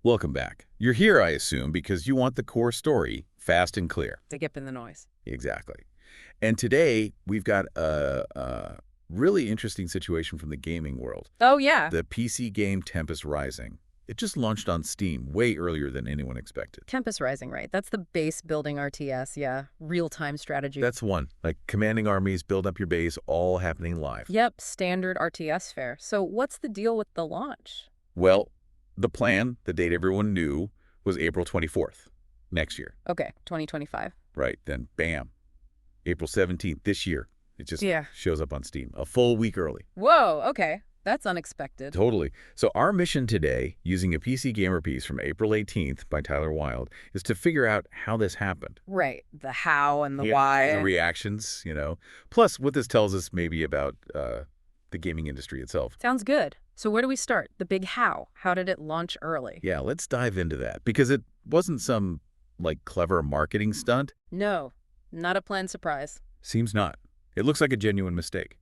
Welcome back. You're here, I assume, because you want the core story fast and clear. Skip in the noise. Exactly. And today, we've got a really interesting situation from the gaming world. Oh, yeah. The PC game Tempest Rising. It just launched on Steam way earlier than anyone expected. Tempest Rising, right? That's the base building RTS, yeah. Real-time strategy. That's one. Like commanding armies, build up your base, all happening live. Yep, standard RTS fare. So what's the deal with the launch? Well, the plan, the date everyone knew, was April 24th, next year. Okay, 2025. Right, then bam, April 17th this year. It just Yeah. shows up on Steam, a full week early. Whoa, okay. That's unexpected. Totally. So our mission today, using a PC Gamer piece from April 18th by Tyler Wilde, is to figure out how this happened. Right. The how and the Yeah, why. the reactions, Plus, what this tells us maybe about the gaming industry itself. Sounds good. So where do we start? The big how. How did it launch early? Yeah, let's dive into that, because it wasn't some, clever marketing stunt. No, not a planned surprise. Seems not. It looks like a genuine mistake.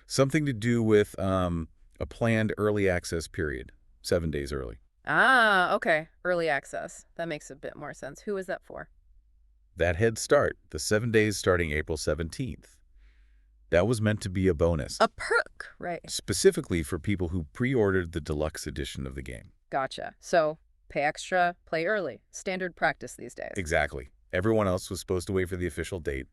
Something to do with a planned early access period, 7 days early. Ah, okay. Early access. That makes a bit more sense. Who is that for? That head start, the 7 days starting April 17th, that was meant to be a bonus, A perk, right. specifically for people who pre-ordered the deluxe edition of the game. Gotcha. So pay extra, play early. Standard practice these days. Exactly. Everyone else was supposed to wait for the official date,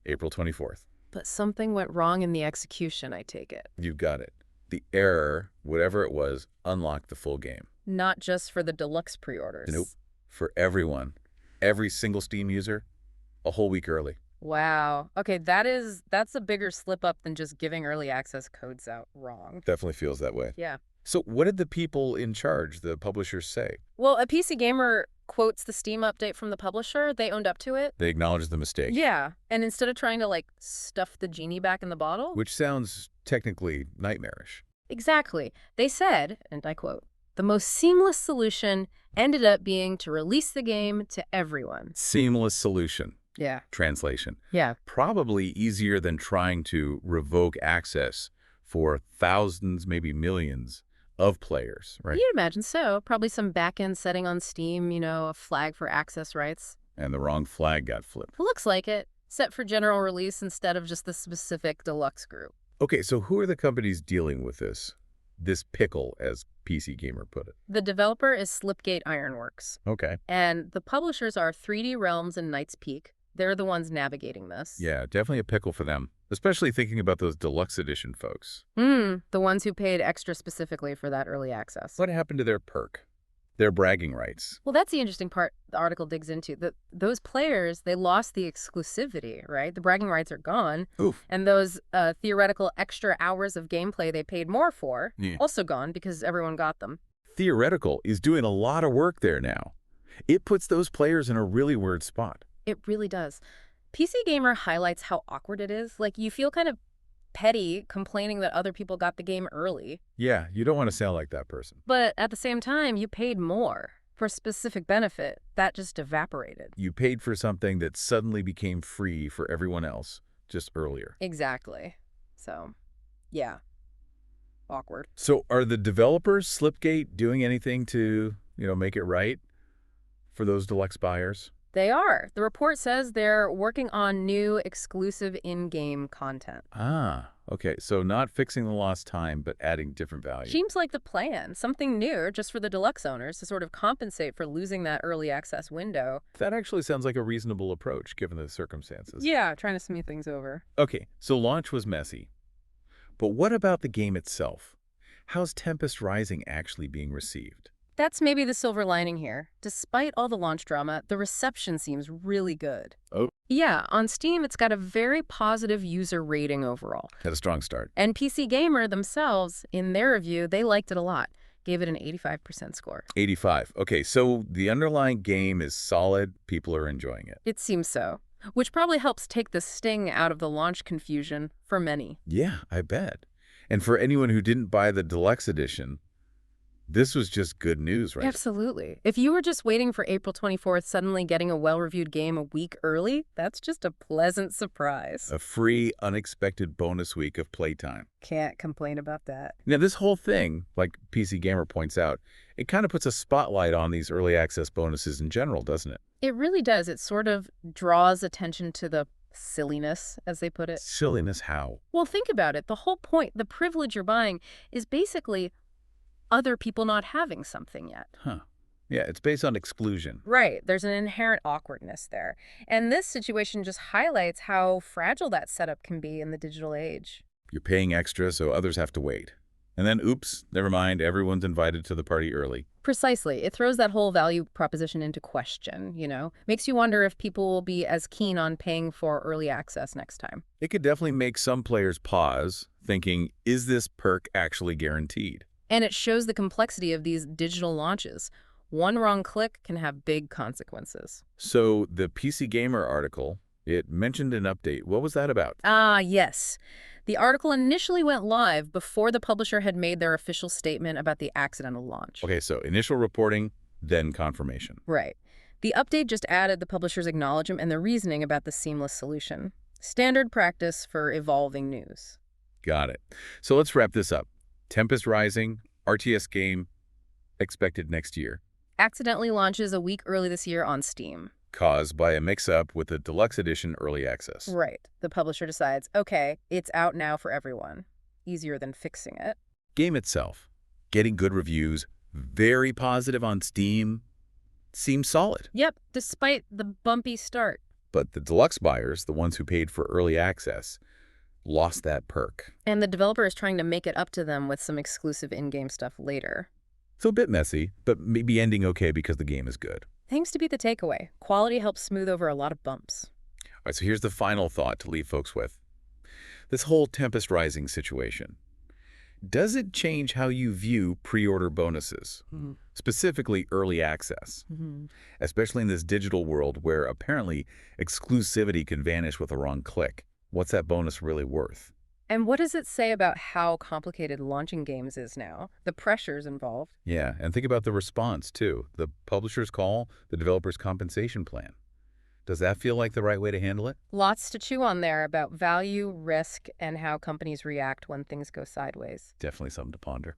April 24th. But something went wrong in the execution, I take it. You've got it. The error, whatever it was, unlocked the full game. Not just for the deluxe pre-orders. Nope. For everyone, every single Steam user, a whole week early. Wow. Okay, that's a bigger slip up than just giving early access codes out wrong. Definitely feels that way. Yeah. So what did the people in charge, the publishers, say? Well, a PC Gamer quotes the Steam update from the publisher. They owned up to it. They acknowledged the mistake. Yeah. And instead of trying to, stuff the genie back in the bottle. Which sounds technically nightmarish. Exactly. They said, and I quote, "The most seamless solution ended up being to release the game to everyone." Seamless solution. Yeah. Translation. Yeah. Probably easier than trying to revoke access for thousands, maybe millions of players, right? You'd imagine so. Probably some back-end setting on Steam, a flag for access rights. And the wrong flag got flipped. Looks like it. Set for general release instead of just the specific deluxe group. Okay, so who are the companies dealing with this? This pickle, as PC Gamer put it. The developer is Slipgate Ironworks. Okay. And the publishers are 3D Realms and Knight's Peak. They're the ones navigating this. Yeah, definitely a pickle for them, especially thinking about those deluxe edition folks. The ones who paid extra specifically for that early access. What happened to their perk? Their bragging rights? Well, that's the interesting part the article digs into. Those players, they lost the exclusivity, right? The bragging rights are gone. Oof. And those theoretical extra hours of gameplay they paid more for, Yeah. also gone because everyone got them. Theoretical is doing a lot of work there now. It puts those players in a really weird spot. It really does. PC Gamer highlights how awkward it is. You feel kind of petty complaining that other people got the game early. Yeah, you don't want to sound like that person. But at the same time, you paid more for a specific benefit. That just evaporated. You paid for something that suddenly became free for everyone else just earlier. Exactly. So, yeah. Awkward. So are the developers, Slipgate, doing anything to, make it right for those deluxe buyers? They are. The report says they're working on new exclusive in-game content. Ah, okay. So not fixing the lost time, but adding different value. Seems like the plan. Something new just for the deluxe owners to sort of compensate for losing that early access window. That actually sounds like a reasonable approach, given the circumstances. Yeah, trying to smooth things over. Okay, so launch was messy. But what about the game itself? How's Tempest Rising actually being received? That's maybe the silver lining here. Despite all the launch drama, the reception seems really good. Oh. Yeah, on Steam, it's got a very positive user rating overall. Had a strong start. And PC Gamer themselves, in their review, they liked it a lot. Gave it an 85% score. 85. Okay, so the underlying game is solid. People are enjoying it. It seems so, which probably helps take the sting out of the launch confusion for many. Yeah, I bet. And for anyone who didn't buy the deluxe edition, This was just good news, right? Absolutely. If you were just waiting for April 24th, suddenly getting a well-reviewed game a week early, that's just a pleasant surprise. A free, unexpected bonus week of playtime. Can't complain about that. Now, this whole thing, like PC Gamer points out, it kind of puts a spotlight on these early access bonuses in general, doesn't it? It really does. It sort of draws attention to the silliness, as they put it. Silliness how? Well, think about it. The whole point, the privilege you're buying, is basically other people not having something yet. Huh. Yeah, it's based on exclusion. Right. There's an inherent awkwardness there. And this situation just highlights how fragile that setup can be in the digital age. You're paying extra, so others have to wait. And then, oops, never mind, everyone's invited to the party early. Precisely. It throws that whole value proposition into question, you know? Makes you wonder if people will be as keen on paying for early access next time. It could definitely make some players pause, thinking, is this perk actually guaranteed? And it shows the complexity of these digital launches. One wrong click can have big consequences. So the PC Gamer article, it mentioned an update. What was that about? Ah, yes. The article initially went live before the publisher had made their official statement about the accidental launch. Okay, so initial reporting, then confirmation. Right. The update just added the publisher's acknowledgement and the reasoning about the seamless solution. Standard practice for evolving news. Got it. So let's wrap this up. Tempest Rising, RTS game, expected next year. Accidentally launches a week early this year on Steam. Caused by a mix-up with the deluxe edition early access. Right. The publisher decides, okay, it's out now for everyone. Easier than fixing it. Game itself, getting good reviews, very positive on Steam, seems solid. Yep, despite the bumpy start. But the deluxe buyers, the ones who paid for early access, lost that perk. And the developer is trying to make it up to them with some exclusive in-game stuff later. So a bit messy, but maybe ending okay because the game is good. Seems to be the takeaway. Quality helps smooth over a lot of bumps. All right, so here's the final thought to leave folks with. This whole Tempest Rising situation. Does it change how you view pre-order bonuses, specifically early access, especially in this digital world where apparently exclusivity can vanish with a wrong click? What's that bonus really worth? And what does it say about how complicated launching games is now? The pressures involved. Yeah, and think about the response, too. The publisher's call, the developer's compensation plan. Does that feel like the right way to handle it? Lots to chew on there about value, risk, and how companies react when things go sideways. Definitely something to ponder.